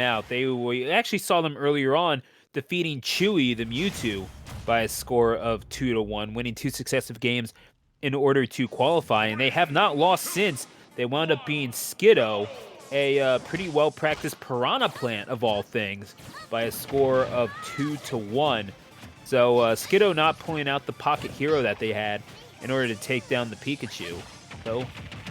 out. We actually saw them earlier on defeating Chewy, the Mewtwo, by a score of 2-1, winning 2 successive games in order to qualify, and they have not lost since. They wound up being Skiddo, a pretty well-practiced Piranha Plant of all things, by a score of 2-1. So Skiddo not pulling out the pocket hero that they had in order to take down the Pikachu. So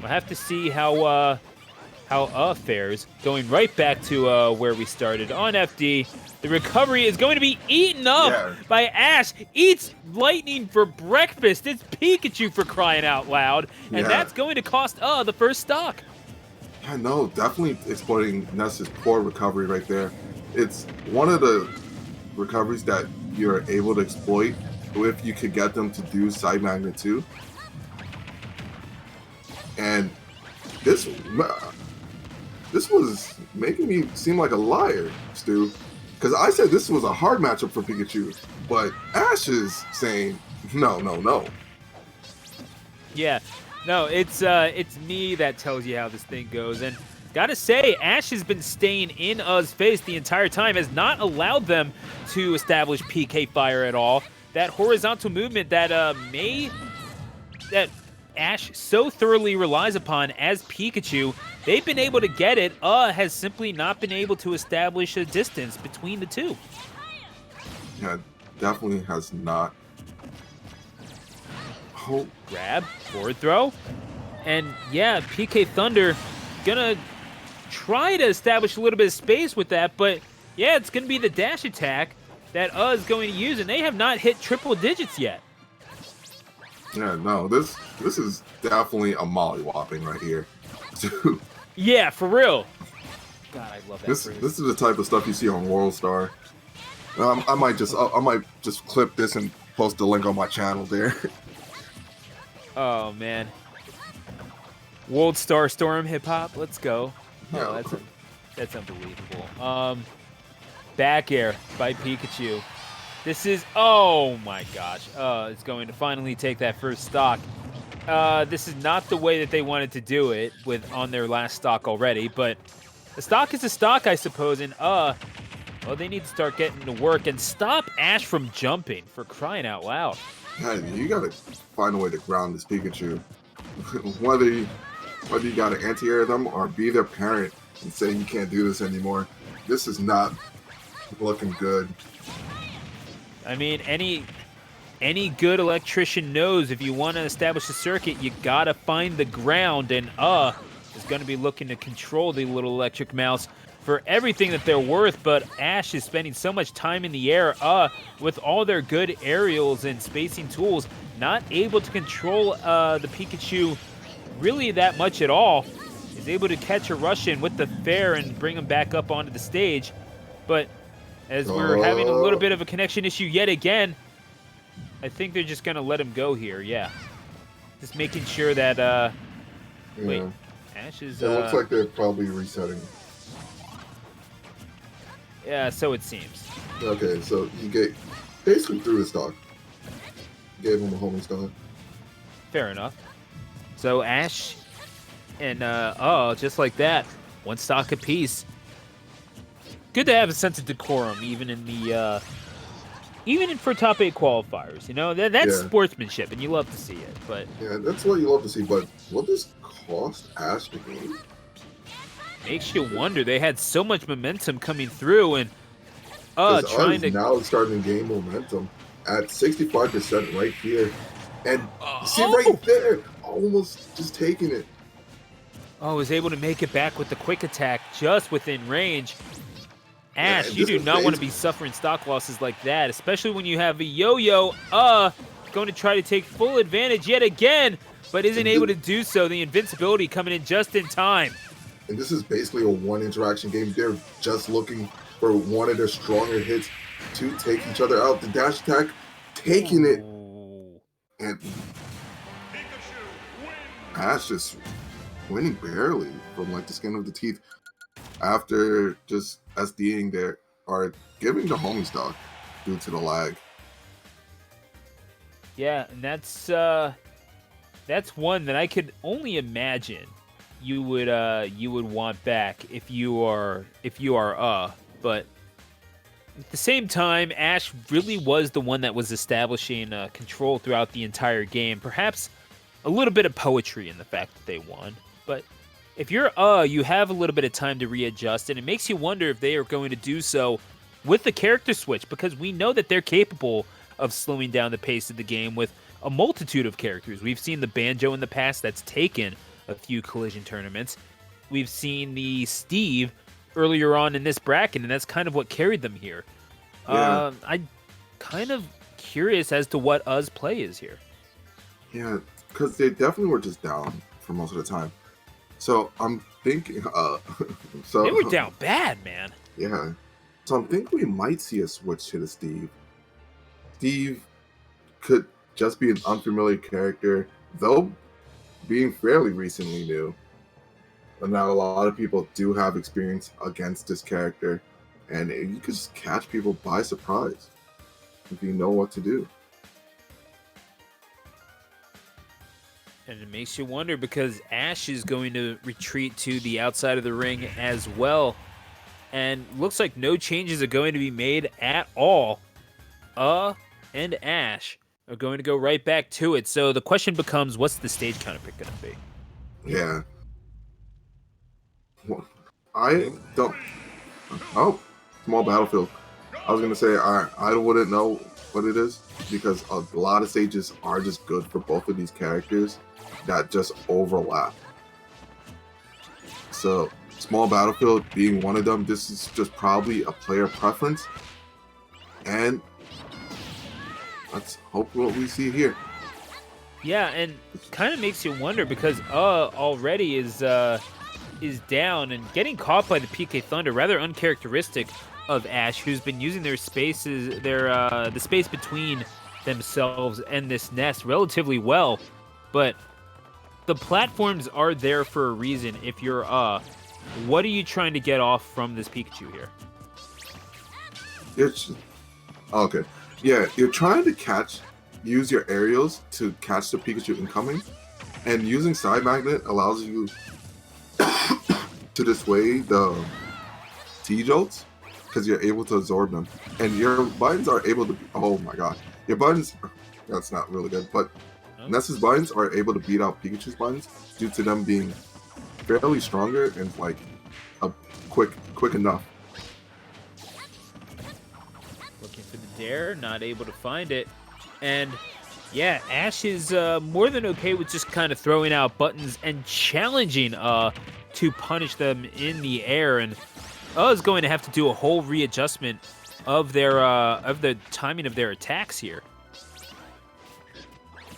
we'll have to see how fares. Going right back to where we started on FD. The recovery is going to be eaten up by Ash. Eats lightning for breakfast. It's Pikachu, for crying out loud. And that's going to cost the first stock. Yeah, no, definitely exploiting Ness's poor recovery right there. It's one of the recoveries that you're able to exploit if you could get them to do side magnet too. And this was making me seem like a liar, Stu, because I said this was a hard matchup for Pikachu, but Ash is saying no, no, no. Yeah, no, it's me that tells you how this thing goes, and gotta say, Ash has been staying in U's face the entire time, has not allowed them to establish PK fire at all. That horizontal movement that that Ash so thoroughly relies upon as Pikachu, they've been able to get it. Has simply not been able to establish a distance between the two. Yeah, definitely has not. Oh. Grab, forward throw, and yeah, PK Thunder gonna try to establish a little bit of space with that, but yeah, it's gonna be the dash attack that is going to use, and they have not hit triple digits yet. Yeah, no, this is definitely a mollywhopping right here. Yeah, for real. God, I love that. This is the type of stuff you see on World Star. I might just clip this and post the link on my channel there. Oh man, World Star Storm hip hop, let's go. Yeah. Oh, that's unbelievable. Back air by Pikachu. This is, oh my gosh, it's going to finally take that first stock. This is not the way that they wanted to do it on their last stock already, but a stock is a stock, I suppose, and well, they need to start getting to work and stop Ash from jumping, for crying out loud. Yeah, you gotta find a way to ground this Pikachu. whether you gotta anti-air them or be their parent and say you can't do this anymore. This is not looking good. I mean, any good electrician knows if you want to establish a circuit, you gotta find the ground, and is gonna be looking to control the little electric mouse for everything that they're worth, but Ash is spending so much time in the air, with all their good aerials and spacing tools, not able to control the Pikachu really that much at all. Is able to catch a rush in with the fair and bring him back up onto the stage, but as we're having a little bit of a connection issue yet again, I think they're just gonna let him go here, yeah. Just making sure that, wait, Ash is, It looks like they're probably resetting. Yeah, so it seems. Okay, so he basically threw his stock. Gave him a homing stock. Fair enough. So Ash and, just like that, one stock apiece. Good to have a sense of decorum, even in the, for top 8 qualifiers, you know? That's sportsmanship, and you love to see it, but... Yeah, that's what you love to see, but will this cost Ash the game? Makes you wonder. They had so much momentum coming through, and trying to now starting to gain momentum at 65% right here, and see right there, almost just taking it. Oh, was able to make it back with the quick attack just within range. Ash, you do not want to be suffering stock losses like that, especially when you have a Yo-Yo going to try to take full advantage yet again, but isn't able to do so. The invincibility coming in just in time. And this is basically a one interaction game. They're just looking for one of their stronger hits to take each other out. The dash attack, taking it. And Ash just winning barely from like the skin of the teeth after just SDing there, or giving the homie stock due to the lag. Yeah, and that's one that I could only imagine you would want back if you are but at the same time, Ash really was the one that was establishing control throughout the entire game. Perhaps a little bit of poetry in the fact that they won, but if you're you have a little bit of time to readjust, and it makes you wonder if they are going to do so with the character switch, because we know that they're capable of slowing down the pace of the game with a multitude of characters. We've seen the Banjo in the past that's taken a few collision tournaments. We've seen the Steve earlier on in this bracket, and that's kind of what carried them here. Yeah. I'm kind of curious as to what Uz play is here. Yeah, because they definitely were just down for most of the time. So I'm thinking, so They were down bad, man. Yeah. So I'm thinking we might see a switch to the Steve. Steve could just be an unfamiliar character, though being fairly recently new. But now a lot of people do have experience against this character, and you could just catch people by surprise if you know what to do. And it makes you wonder because Ash is going to retreat to the outside of the ring as well. And looks like no changes are going to be made at all. And Ash are going to go right back to it. So the question becomes, what's the stage counter pick going to be? Yeah. Well, I don't... Oh, small battlefield. I was going to say, I wouldn't know what it is because a lot of stages are just good for both of these characters that just overlap. So, small battlefield being one of them, this is just probably a player preference. And let's hope what we see here. Yeah, and kind of makes you wonder because already is down and getting caught by the PK Thunder, rather uncharacteristic of Ash, who's been using their spaces, the space between themselves and this Ness relatively well. But the platforms are there for a reason. If you're what are you trying to get off from this Pikachu here? It's okay. Yeah, you're trying to use your aerials to catch the Pikachu incoming, and using Side Magnet allows you to dissuade the T-Jolts because you're able to absorb them, and your buttons are able to. Oh my god, your buttons. That's not really good, but Ness's buttons are able to beat out Pikachu's buttons due to them being fairly stronger and like a quick enough. Looking for the dare, not able to find it. And yeah, Ash is more than okay with just kind of throwing out buttons and challenging to punish them in the air. And is going to have to do a whole readjustment of the timing of their attacks here.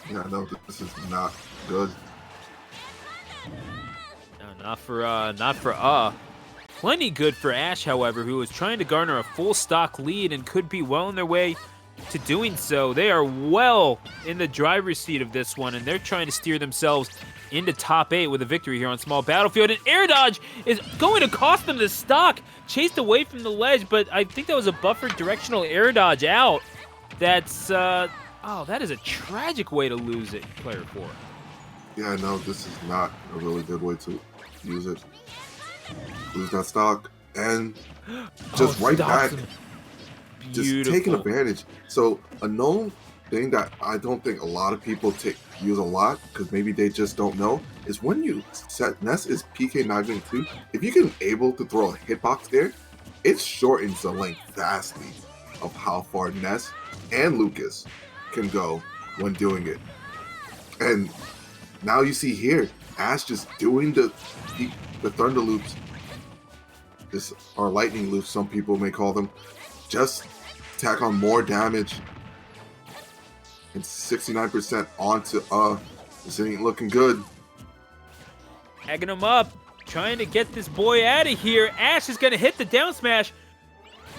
Yeah, no, this is not good. No, not for Plenty good for Ash, however, who is trying to garner a full stock lead and could be well on their way to doing so. They are well in the driver's seat of this one, and they're trying to steer themselves into top 8 with a victory here on small battlefield. And air dodge is going to cost them the stock. Chased away from the ledge, but I think that was a buffered directional air dodge out. That's that is a tragic way to lose it, player 4. Yeah, no, this is not a really good way to use it. Lose that stock and just right back. Just taking advantage. So a known thing that I don't think a lot of people use a lot because maybe they just don't know is when you set Ness is PK Magnet 2, if you can able to throw a hitbox there, it shortens the length vastly of how far Ness and Lucas can go when doing it. And now you see here, Ash just doing the Thunder Loops, or Lightning Loops, some people may call them, just tack on more damage. And 69% onto this ain't looking good. Tagging him up, trying to get this boy out of here. Ash is gonna hit the down smash.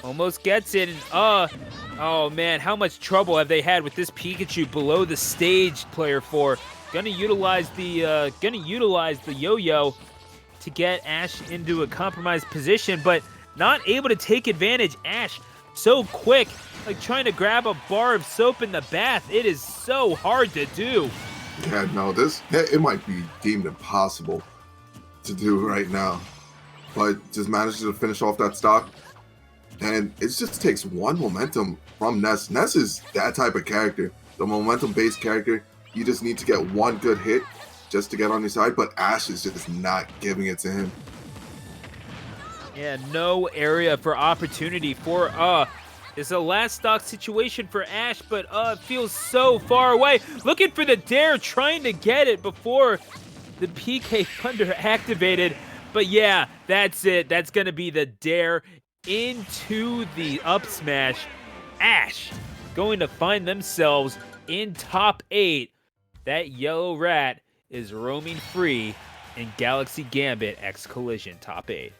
Almost gets it, and oh man, how much trouble have they had with this Pikachu below the stage, player 4. Gonna utilize the yo-yo to get Ash into a compromised position, but not able to take advantage. Ash so quick, like trying to grab a bar of soap in the bath. It is so hard to do. Yeah, no, it might be deemed impossible to do right now, but just manages to finish off that stock. And it just takes one momentum from Ness. Ness is that type of character, the momentum-based character. You just need to get one good hit just to get on your side, but Ash is just not giving it to him. Yeah, no area for opportunity for it's a last stock situation for Ash, but it feels so far away. Looking for the dare, trying to get it before the PK Thunder activated. But yeah, that's it. That's gonna be the dare into the up smash. Ash going to find themselves in top 8. That yellow rat is roaming free in Galaxy Gambit X Collision top 8.